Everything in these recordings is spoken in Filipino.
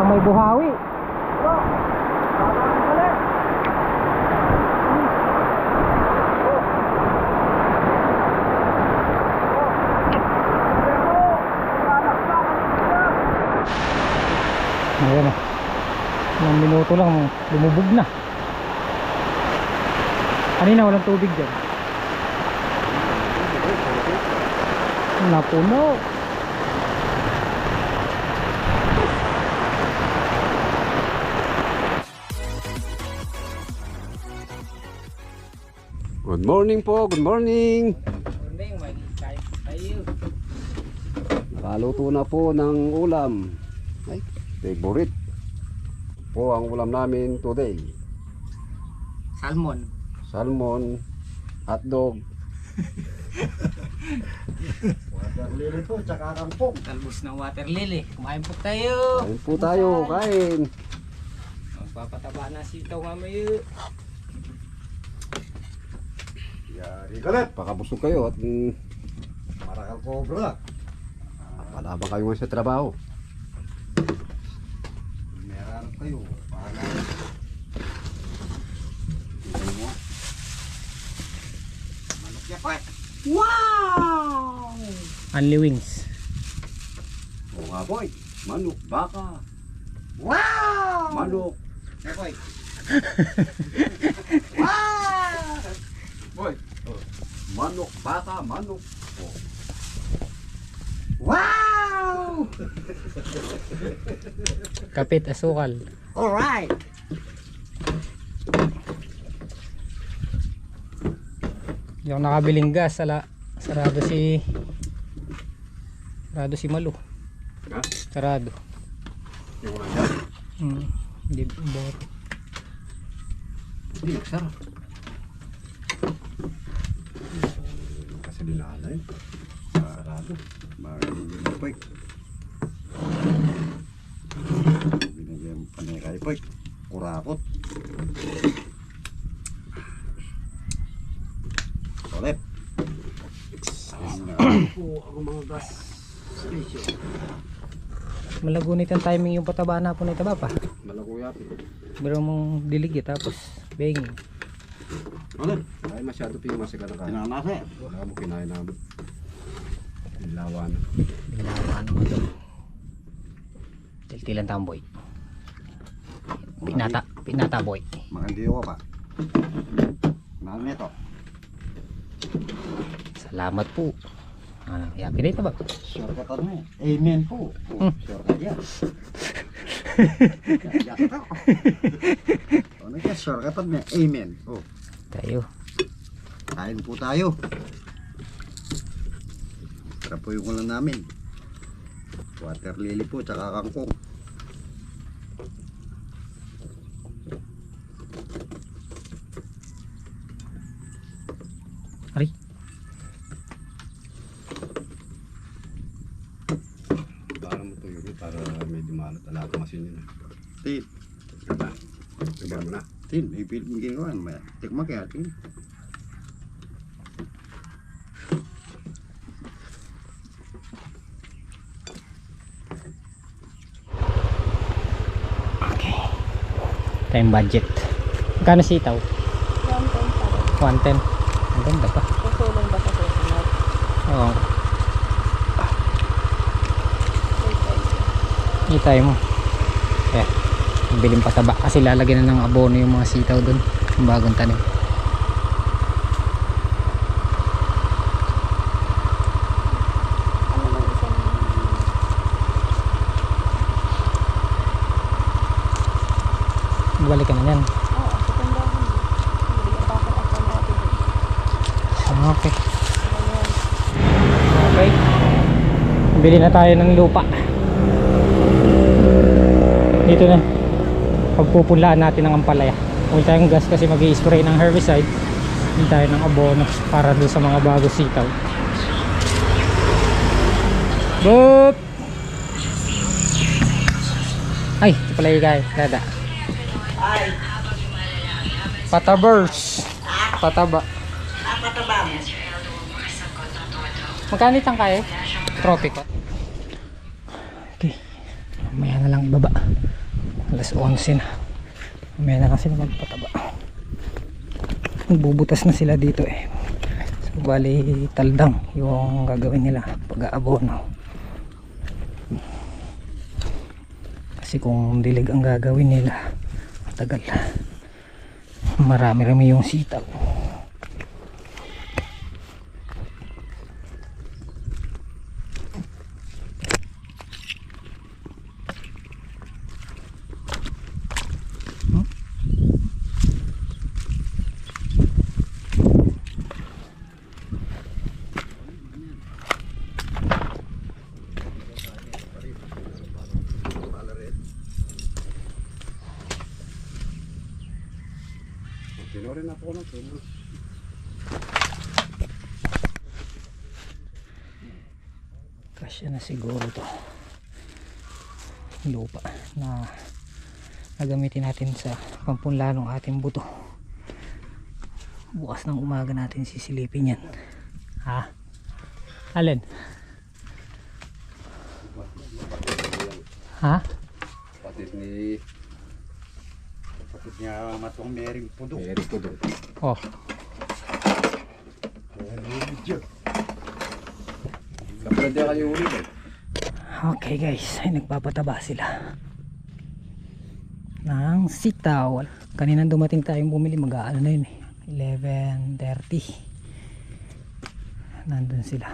Parang may buhawi. Ayan na. Ilang minuto lang lumubog na. Kanina walang tubig dyan. Napuno. Good morning po, good morning. Morning, mag-kain tayo. Kaluto na po ng ulam. Ay, favorite po ang ulam namin today. Salmon. Salmon, hotdog. Water lily po, tsaka kangkong. Talbos ng water lily. Kumain po tayo. Kain po tayo, kain. Magpapataba na sitaw mamaya. Yari galit. Pakabusog kayo at Marakal cobra. palabang kayo nga sa trabaho. Meron kayo. Paano? Tingnan mo. Manok niya pa. Wow! Only wings. Oo nga boy, manok, baka, Wow! manok. Eh, boy. Boy, manok, baka, manok. Oh. Wow! Kapit, asukal. Alright. Yung nakabiling gas, sarado si Malu. Ha? Sarado. Yung wala dyan. Hindi bot. Hindi, nagsara. Kasi dinaalay. Sarado. Magiging poy. Binigyan panay kay poy. Kurakot. Solip. Po ang mga gas station. Malagunit ang timing yung pataba na po na itaba pa. Malago yapi. Pero mong dilig tapos bang. Ano? Ay masyado pinamasa ka na kain. Tinanase. Wala mo kinain namin. Nilawan. Ginawa naman ito. Tiltilan tamboy. Pinata boy. Makandiyo ka pa. Mahal nito. Salamat po. Yapi na ito ba? Shortcut mo eh. Amen po. Shortcut yan. Yakat ako. Ano ka? Shortcut mo. Amen. Oh. Tayo. Kain po tayo. Tara po yung ulan namin. Water lily po, tsaka kangkong. Ari. Para mo tuyo para medyo malat. Ala ka masin yun. Tin. Diba? Diba mo na? Tin. Ipil mo ginawa. Tikma kaya. Tin. Okay. Time budget. Magkano sitaw? 110 pa rin. 110. Ang ganda pa. Kusulong ba sa susunod? Oo. Wait, Itay mo. Eh. Biling pataba. Kasi lalagyan na ng abono yung mga sitaw dun. Yung bagong tanim. ano lang isang... Balik ka na yan. Oo, sa tindahan. Hindi, bakit ako natin. Okay. Ayan. Okay. Bili na tayo ng lupa. Dito na. Pagpupunlaan natin ng ampalaya. Huwag tayong gas kasi mag-i-spray ng herbicide. Hindi tayo ng abono para doon sa mga bago sitaw. Boop! Ay, ito pala yung guys. Dada. Patabers. Pataba. Magkano itang kaya? Tropico. Okay. Mamaya na lang baba. Alas 11 na. Mamaya na kasi na magpataba. Magbubutas na sila dito eh. So bali taldang yung gagawin nila pag-aabono. Kasi kung dilig ang gagawin nila, matagal. Marami-rami yung sitaw. Tinorin na po ng tulo. Kasya na siguro to lupa na gagamitin natin sa pampunla ng ating buto. Bukas ng umaga natin sisilipin yan. Ha? Alin? Ha? Patid ni Kapit niya matong mering pudo. Eric po doon. Oh. Kapag di kayo ulit eh. Okay guys, ay nagpapataba sila ng sitaw. Kanina dumating tayong bumili, mag-aano na yun eh, 11:30. Nandun sila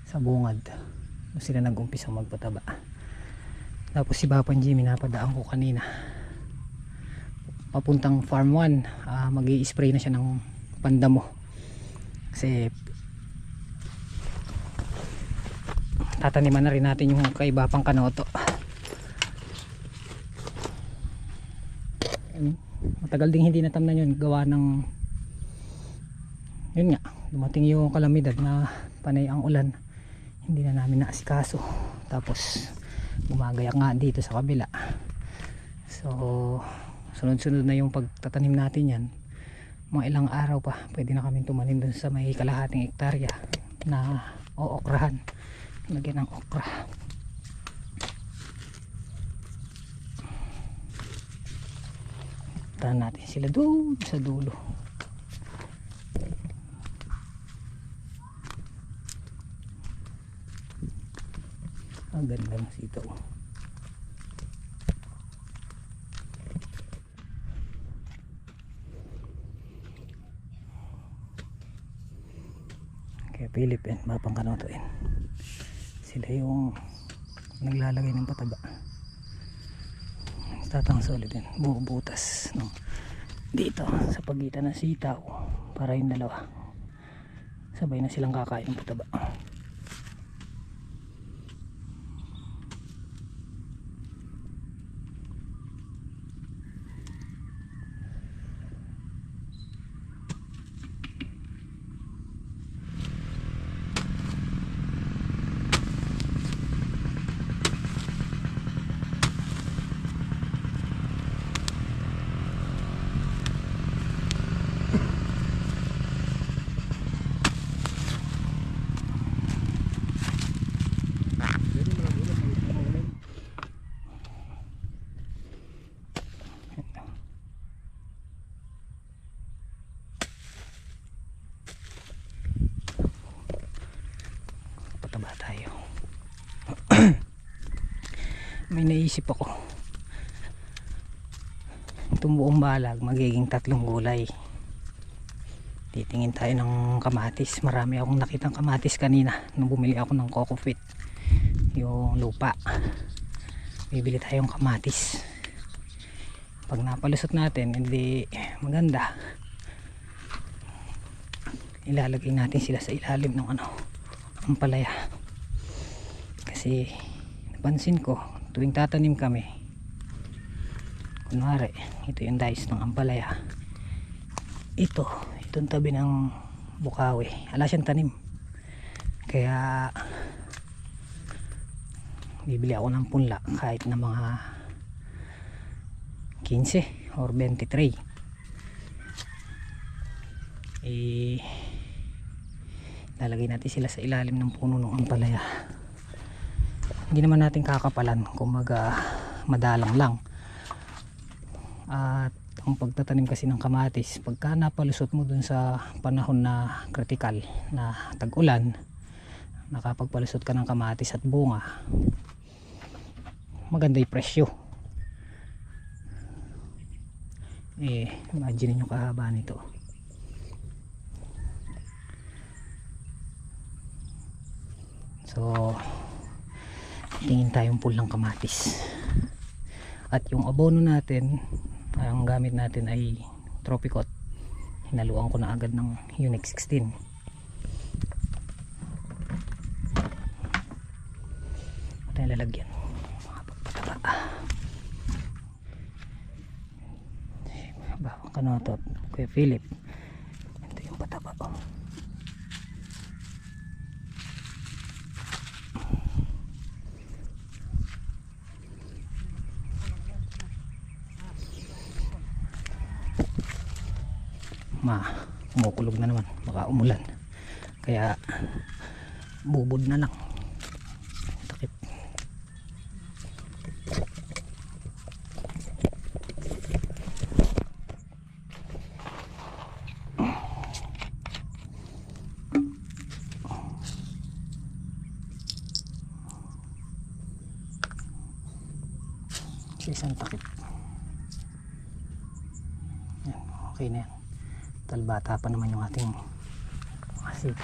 sa bungad. Doon sila nag-umpisa magpataba. Tapos si Bapan Jimmy napadaan ko kanina papuntang farm 1. Mag-i-spray na siya ng pandamo kasi tataniman na rin natin yung kay Bapang Kanoto. Matagal ding hindi natamnan yun, gawa ng yun nga, dumating yung kalamidad na panay ang ulan, hindi na namin naasikaso. Tapos gumagaya nga dito sa kabila, so sunod-sunod na yung pagtatanim natin yan. Mga ilang araw pa pwede na kami tumanim dun sa may kalahating hektarya na ookrahan, lagyan ng okra. Tahan natin sila doon sa dulo. Ang ganda ng sitaw. Kaya Philippine Bapang Kanotoin, sila yung naglalagay ng pataba. Tatangso ulit din, bubutas no? Dito sa pagitan ng sitaw para yung dalawa sabay na silang kakain ng pataba. Pataba tayo. May naisip ako, itong buong balag magiging 3 gulay. Titingin tayo ng kamatis. Marami akong nakitang kamatis kanina nung bumili ako ng Coco Fit, yung lupa. Bibili tayong kamatis. Pag napalusot natin hindi maganda, ilalagay natin sila sa ilalim ng ampalaya. Kasi napansin ko tuwing tatanim kami, kunwari ito yung dice ng ampalaya, itong tabi ng bukawi, ala siyang tanim. Kaya bibili ako ng punla kahit na mga 15 or 23. Lalagay natin sila sa ilalim ng puno ng ampalaya. hindi naman natin kakapalan, kumaga madalang lang. At ang pagtatanim kasi ng kamatis, pagka napalusot mo dun sa panahon na critical na tag-ulan, nakapagpalusot ka ng kamatis at bunga, maganda yung presyo. Imagine nyo kahaba nito. So tingin tayong pool ng kamatis. At yung abono natin, ang gamit natin ay Tropicot. Hinaluan ko na agad ng Unix 16. Ito yung lalagyan, mga pagpataba. Bawang ka na ito, Kuya Philip. Ito yung pataba. Kumukulog na naman, baka umulan, kaya bubod na lang. Takip. Isang takip. Yan, okay na yan. Talbata pa naman yung ating asito.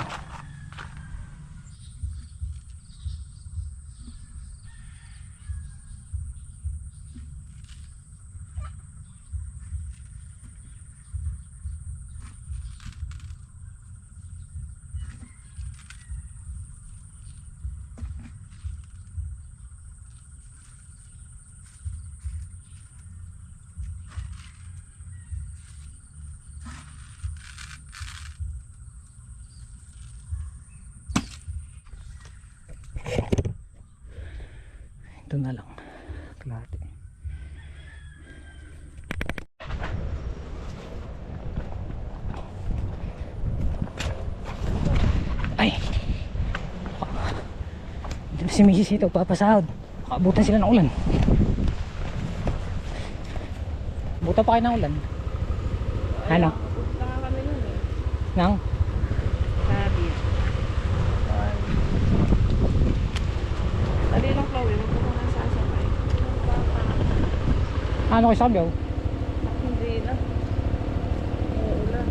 Ito na lang, kalahati. Ay, dito si Mrs. ito papasahod. Makabutan sila ng ulan. Buta pa kayo ng ulan. Ano? Tanga kami nun eh. Nang? Sabi. Sabi lang Chloe, magpupunta ng sasakay. Ano kayo sabi? Hindi na. Uulan.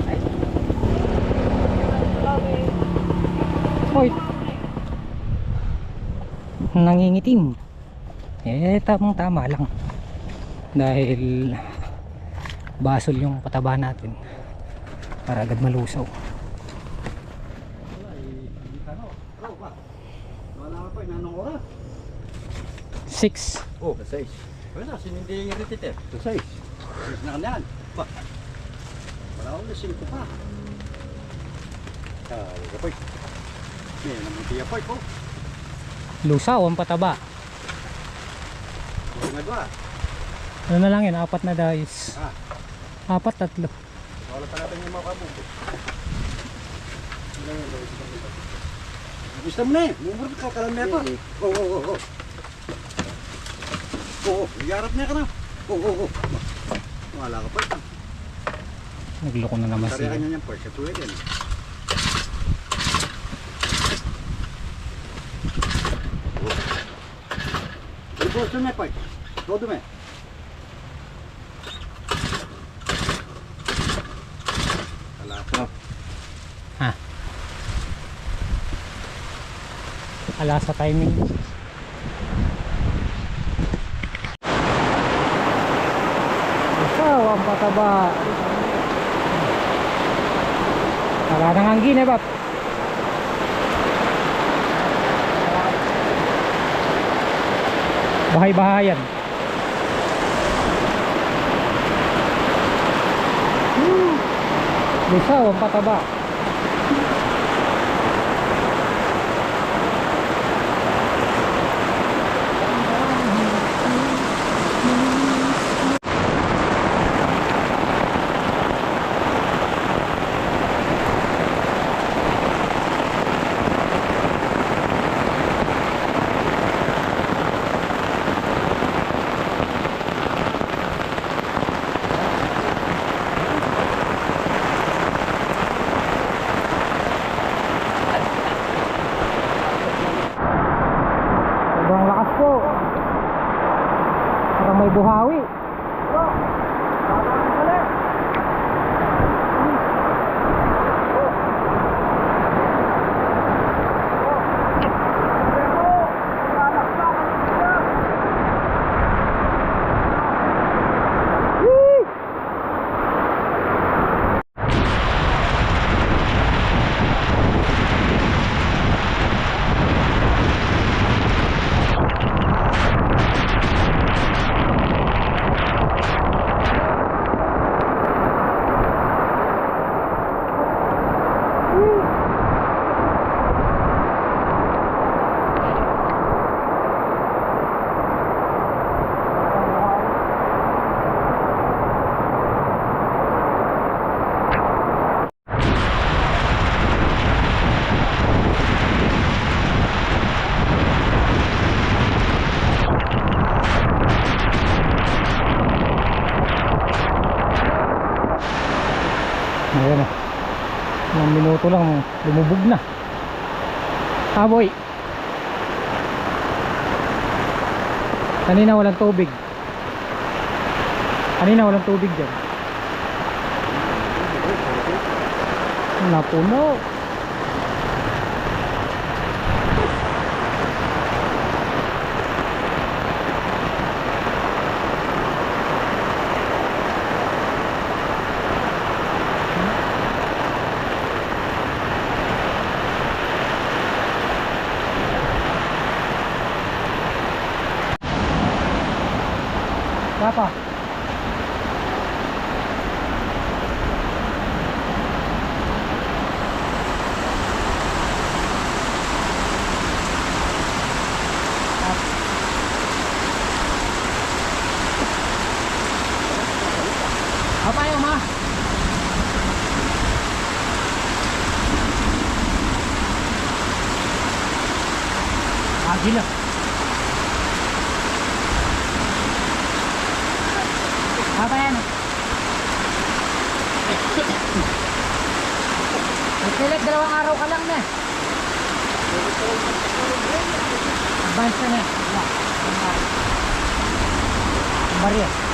Ay. Chloe. Hoy, nangingitim. Tamang tama lang, dahil basol yung pataba natin para agad malusaw. Wala ka pa, inanong oras? 6. Oh, sa 6. Wala, sinindi yung retiter. Sa 6. 6 na kanyan. Pa. Wala ko na 5 pa. Kapoy. May namuti apoy po. Lusaw ang pataba. Nagwa. Ano na lang yun, 4 na dais. 4, 3. Wala pa natin yung mga kabuto. Gusto mo na eh. Mumurot ka kalamya pa. Oo. Oo, yarap niya ka na. Oo. Wala ka pa. Nagloko na naman siya. Tarihan niya niyang part. Sa tuwid yan. Gusto niya part. Todo me. Ala sa timing. Lusaw ang pataba. Wala nang hangin eh, Bap. Bahay-bahayan. Lusaw ang pataba. po. Parang may buhawi. Ayan na. Ilang minuto lang lumubog na. Boy. Kanina walang tubig. Kanina walang tubig dyan. Napuno. Apa? Apa ya, Ma? Gila. Apa yan? Nagpilit, 2 araw ka lang na. Advance na na. Barya.